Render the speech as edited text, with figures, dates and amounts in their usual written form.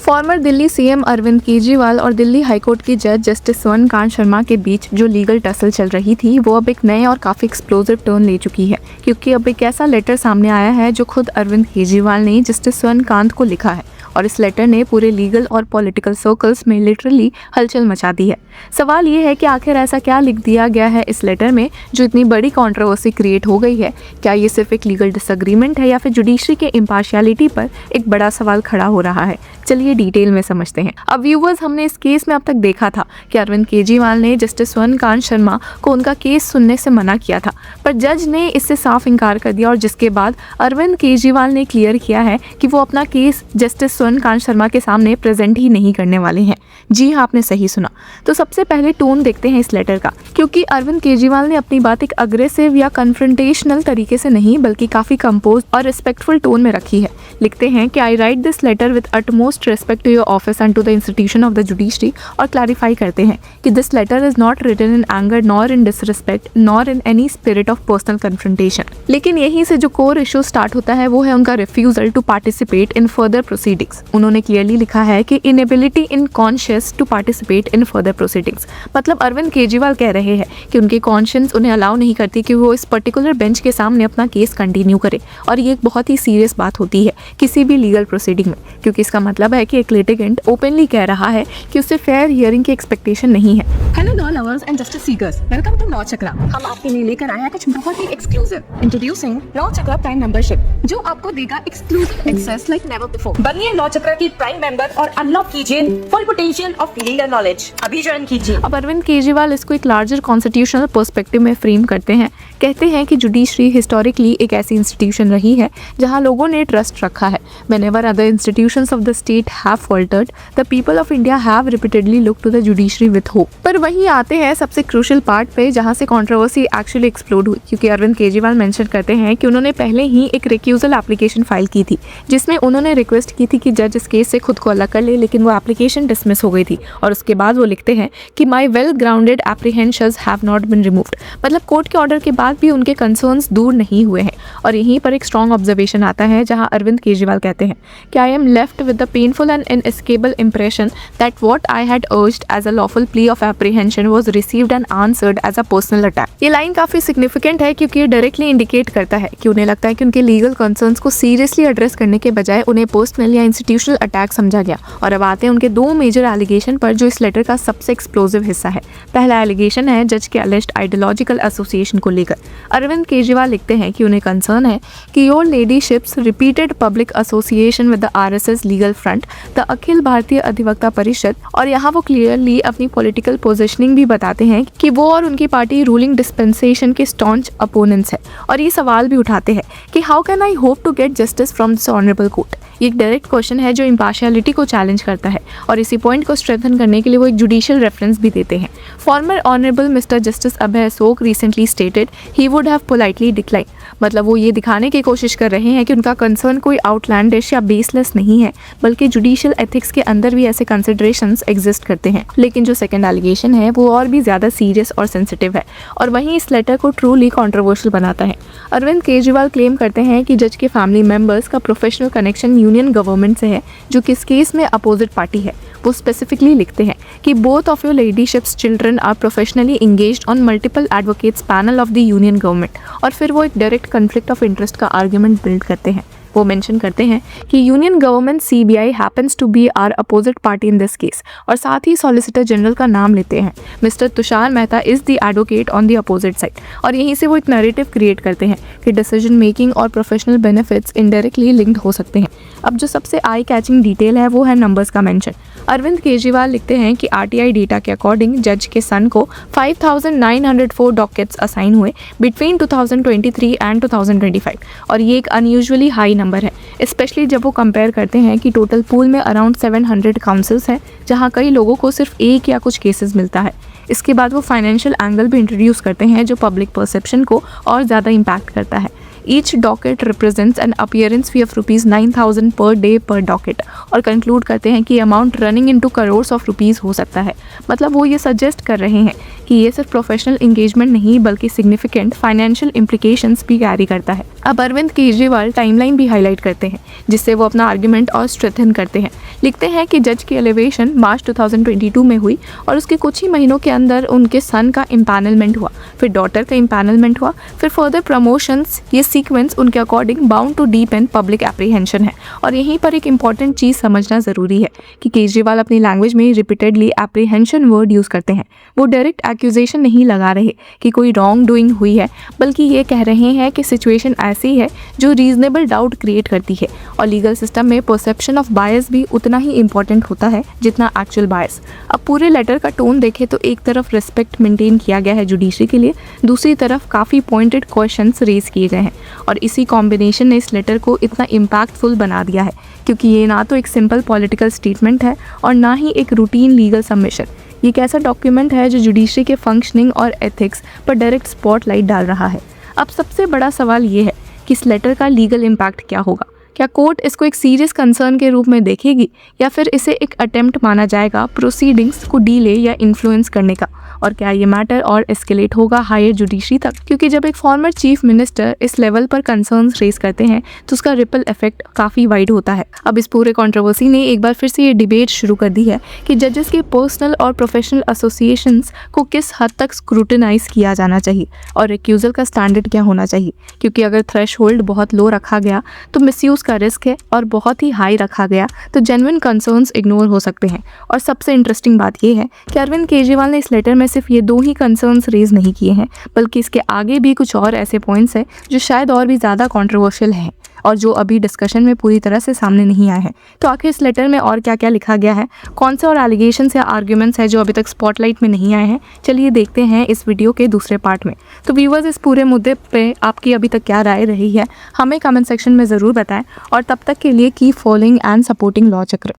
Farmer Delhi CM Arvind Kejriwal और Delhi high court की जज जस्टिस स्वर्णकांत शर्मा के बीच जो लीगल टसल चल रही थी वो अब एक नए और काफ़ी एक्सप्लोजिव टर्न ले चुकी है, क्योंकि अब एक ऐसा लेटर सामने आया है जो खुद अरविंद केजरीवाल ने जस्टिस स्वर्णकांत को लिखा है। और इस लेटर ने पूरे लीगल और पॉलिटिकल सर्कल्स में लिटरली हलचल मचा दी है। सवाल ये है कि आखिर ऐसा क्या लिख दिया गया है इस लेटर में जो इतनी बड़ी कंट्रोवर्सी क्रिएट हो गई है। क्या ये सिर्फ एक लीगल डिसएग्रीमेंट है या फिर जुडिशरी के इम्पार्शियलिटी पर एक बड़ा सवाल खड़ा हो रहा है? चलिए डिटेल में समझते हैं। अब व्यूवर्स, हमने इस केस में अब तक देखा था कि अरविंद केजरीवाल ने जस्टिस स्वर्णकांत शर्मा को उनका केस सुनने से मना किया था, पर जज ने इससे साफ इनकार कर दिया और जिसके बाद अरविंद केजरीवाल ने क्लियर किया है कि वो अपना केस जस्टिस स्वर्णकांत शर्मा के सामने प्रेजेंट ही नहीं करने वाले हैं। जी हाँ, आपने सही सुना। तो सबसे पहले टोन देखते हैं इस लेटर का, क्योंकि अरविंद केजरीवाल ने अपनी बात एक अग्रेसिव या कन्फ्रंटेशनल तरीके से नहीं बल्कि काफी कंपोज और रिस्पेक्टफुल टोन में रखी है। लिखते हैं कि I write this letter with utmost respect to your office and to the institution of the judiciary, और क्लैरिफाई करते हैं कि this letter is not written in anger nor in disrespect nor in any spirit of personal confrontation. लेकिन यहीं से जो core issue start होता है वो है उनका refusal to participate in further proceedings. उन्होंने क्लियरली लिखा है कि inability in conscious to participate in further proceedings. मतलब अरविंद केजरीवाल कह रहे हैं कि उनकी कॉन्शियंस उन्हें अलाउ नहीं करती कि वो इस पर्टिकुलर बेंच के सामने अपना केस कंटिन्यू करे, और ये एक बहुत ही सीरियस बात होती है किसी भी लीगल प्रोसीडिंग में, क्योंकि इसका मतलब है कि एक लिटिगेंट ओपनली कह रहा है कि उससे फेयर हियरिंग की एक्सपेक्टेशन नहीं है। Hello law lovers and justice seekers, welcome to law Chakra. हम आपके लिए लेकर आए हैं कुछ बहुत ही exclusive. Introducing law Chakra prime membership, जो आपको देगा exclusive access like never before. बनिए लॉ चक्रा की प्राइम मेंबर और अनलॉक कीजिए full potential of legal knowledge. अभी ज्वाइन कीजिए। अब अरविंद केजरीवाल इसको एक लार्जर कॉन्स्टिट्यूशनल पर्सपेक्टिव में फ्रेम करते हैं। कहते हैं कि जुडिशरी हिस्टोरिकली एक ऐसी इंस्टीट्यूशन रही है जहां लोगों ने ट्रस्ट रखा है। Whenever other institutions of the state have faltered, the people of India have repeatedly looked to the judiciary with hope. पर वहीं आते हैं सबसे क्रूशियल पार्ट पे, जहां से कंट्रोवर्सी एक्चुअली एक्सप्लोड हुई, क्योंकि अरविंद केजरीवाल मेंशन करते हैं कि उन्होंने पहले ही एक रिक्यूजल एप्लीकेशन फाइल की थी जिसमें उन्होंने रिक्वेस्ट की थी कि जज इस केस से खुद को अलग कर ले, लेकिन वो एप्लीकेशन डिसमिस हो गई थी। और उसके बाद वो लिखते हैं कि my well grounded apprehensions have not been removed. मतलब कोर्ट के ऑर्डर के बाद भी उनके कंसर्न्स दूर नहीं हुए हैं। और यहीं पर एक स्ट्रॉन्ग ऑब्जर्वेशन आता है जहां अरविंद केजरीवाल कहते हैं कि I am left with the painful and inescapable impression that what I had urged as a lawful plea of apprehension was received and answered as a personal attack. ये लाइन काफी significant है क्योंकि ये डायरेक्टली इंडिकेट करता है कि उन्हें लगता है कि उनके लीगल कंसर्न्स को सीरियसली एड्रेस करने के बजाय उन्हें पर्सनल या इंस्टीट्यूशनल अटैक समझा गया। और अब आते हैं उनके दो मेजर एलिगेशन पर जो इस लेटर का सबसे एक्सप्लोजिव हिस्सा है। पहला एलिगेशन है जज के अलेज्ड आइडियोलॉजिकल एसोसिएशन को लेकर। अरविंद केजरीवाल लिखते हैं कि उन्हें कंसर्न है कि your ladyships repeated public association with the RSS legal front, the Akhil Bharatiya Adhivakta परिषद, और यहाँ वो क्लियरली अपनी पॉलिटिकल पोजीशनिंग भी बताते हैं कि वो और उनकी पार्टी रूलिंग डिस्पेंसेशन के स्टॉन्च अपोनेंट्स है। और ये सवाल भी उठाते हैं कि how can I hope to get justice from this honourable court. ये एक डायरेक्ट क्वेश्चन है जो इम्पार्शियलिटी को चैलेंज करता है, और इसी पॉइंट को स्ट्रेंथन करने के लिए वो एक जुडिशियल रेफरेंस भी देते हैं। Farmer honourable mister justice Abhay Ashok recently stated he would have politely decline. मतलब वो ये दिखाने की कोशिश कर रहे हैं कि उनका कंसर्न कोई आउटलैंडिश या बेसलेस नहीं है, बल्कि जुडिशियल एथिक्स के अंदर भी ऐसे कंसिडरेशंस एग्जिस्ट करते हैं। लेकिन जो सेकंड एलिगेशन है वो और भी ज़्यादा सीरियस और सेंसिटिव है, और वहीं इस लेटर को ट्रूली कंट्रोवर्शियल बनाता है। अरविंद केजरीवाल क्लेम करते हैं कि जज के फैमिली मेंबर्स का प्रोफेशनल कनेक्शन यूनियन गवर्नमेंट से है, जो कि इस केस में अपोजिट पार्टी है। वो स्पेसिफिकली लिखते हैं कि both of your ladyships children are professionally engaged on multiple advocates panel of the union government. और फिर वो एक डायरेक्ट कन्फ्लिक्ट ऑफ इंटरेस्ट का आर्ग्यूमेंट बिल्ड करते हैं। वो मेंशन करते हैं कि union government CBI happens to be are opposite party in this case, और साथ ही सॉलिसिटर जनरल का नाम लेते हैं। Mister Tushar Mehta is the advocate on the opposite side. और यहीं से वो एक नैरेटिव क्रिएट करते हैं कि डिसीजन मेकिंग और प्रोफेशनल बेनिफिट्स इनडायरेक्टली लिंक्ड हो सकते हैं। अब जो सबसे आई कैचिंग डिटेल है वो है नंबर्स का मेंशन। अरविंद केजरीवाल लिखते हैं कि आरटीआई डेटा के अकॉर्डिंग जज के सन को 5904 डॉकेट्स असाइन हुए बिटवीन 2023 एंड 2025, और ये एक अनयूजुअली हाई नंबर है, स्पेशली जब वो कंपेयर करते हैं कि टोटल पूल में अराउंड 700 काउंसिल्स हैं जहां कई लोगों को सिर्फ एक या कुछ केसेस मिलता है। इसके बाद वो फाइनेंशियल एंगल भी इंट्रोड्यूस करते हैं जो पब्लिक परसेप्शन को और ज़्यादा इम्पैक्ट करता है। Each docket represents an appearance fee of ₹9,000 per day पर डॉकेट। और कंक्लूड करते हैं कि amount running into crores of rupees हो सकता है। मतलब वो ये सजेस्ट कर रहे हैं कि ये सिर्फ प्रोफेशनल इंगेजमेंट नहीं बल्कि सिग्निफिकेंट फाइनेंशियल इम्प्लीकेशंस भी कैरी करता है। अब अरविंद केजरीवाल टाइमलाइन भी हाईलाइट करते हैं जिससे वो अपना आर्ग्यूमेंट और स्ट्रेंथन करते हैं। लिखते हैं कि जज की एलिवेशन मार्च 2022 में हुई और उसके कुछ ही महीनों के अंदर उनके सन का इम्पैनलमेंट हुआ, फिर डॉटर का इम्पैनलमेंट हुआ, फिर फर्दर प्रमोशंस। ये सीक्वेंस उनके according bound to deep and public apprehension है। और यहीं पर एक इंपॉर्टेंट चीज़ समझना ज़रूरी है कि केजरीवाल अपनी लैंग्वेज में रिपीटेडली एप्रीहेंशन वर्ड यूज़ करते हैं। वो डायरेक्ट एक्यूजेशन नहीं लगा रहे कि कोई रॉन्ग डूइंग हुई है, बल्कि ये कह रहे हैं कि सिचुएशन ऐसी है जो रीजनेबल डाउट क्रिएट करती है। और लीगल सिस्टम में परसेप्शन ऑफ बायस भी उतना ही इंपॉर्टेंट होता है जितना एक्चुअल बायस। अब पूरे लेटर का टोन देखें तो एक तरफ रिस्पेक्ट मेंटेन किया गया है जुडिशरी के लिए, दूसरी तरफ काफ़ी पॉइंटेड क्वेश्चंस रेज किए गए हैं। और इसी कॉम्बिनेशन ने इस लेटर को इतना इम्पैक्टफुल बना दिया है क्योंकि ये ना तो एक सिंपल पॉलिटिकल स्टेटमेंट है और ना ही एक रूटीन लीगल सबमिशन। ये एक ऐसा डॉक्यूमेंट है जो जुडिशरी के फंक्शनिंग और एथिक्स पर डायरेक्ट स्पॉटलाइट डाल रहा है। अब सबसे बड़ा सवाल ये है कि इस लेटर का लीगल इम्पैक्ट क्या होगा। क्या कोर्ट इसको एक सीरियस कंसर्न के रूप में देखेगी या फिर इसे एक अटेम्प्ट माना जाएगा प्रोसीडिंग्स को डीले या इन्फ्लुएंस करने का। और क्या ये मैटर और एस्केलेट होगा हायर जुडिशरी तक, क्योंकि जब एक फॉर्मर चीफ मिनिस्टर इस लेवल पर कंसर्न्स रेज करते हैं तो उसका रिपल इफेक्ट काफ़ी वाइड होता है। अब इस पूरे कंट्रोवर्सी ने एक बार फिर से ये डिबेट शुरू कर दी है कि जजेस के पर्सनल और प्रोफेशनल एसोसिएशंस को किस हद तक स्क्रूटिनाइज किया जाना चाहिए और रिक्यूजल का स्टैंडर्ड क्या होना चाहिए। क्योंकि अगर थ्रेशहोल्ड बहुत लो रखा गया तो मिसयूज का रिस्क है और बहुत ही हाई रखा गया तो जेन्युइन कंसर्न्स इग्नोर हो सकते हैं। और सबसे इंटरेस्टिंग बात यह है कि अरविंद केजरीवाल ने इस लेटर में सिर्फ ये 2 ही कंसर्न्स रेज नहीं किए हैं, बल्कि इसके आगे भी कुछ और ऐसे पॉइंट्स हैं जो शायद और भी ज़्यादा कंट्रोवर्शियल हैं और जो अभी डिस्कशन में पूरी तरह से सामने नहीं आए हैं। तो आखिर इस लेटर में और क्या क्या लिखा गया है, कौन से और एलिगेशंस या आर्ग्यूमेंट्स हैं जो अभी तक स्पॉटलाइट में नहीं आए हैं, चलिए देखते हैं इस वीडियो के दूसरे पार्ट में। तो व्यूअर्स, इस पूरे मुद्दे पे आपकी अभी तक क्या राय रही है हमें कमेंट सेक्शन में ज़रूर बताएं और तब तक के लिए keep following and supporting law चक्र।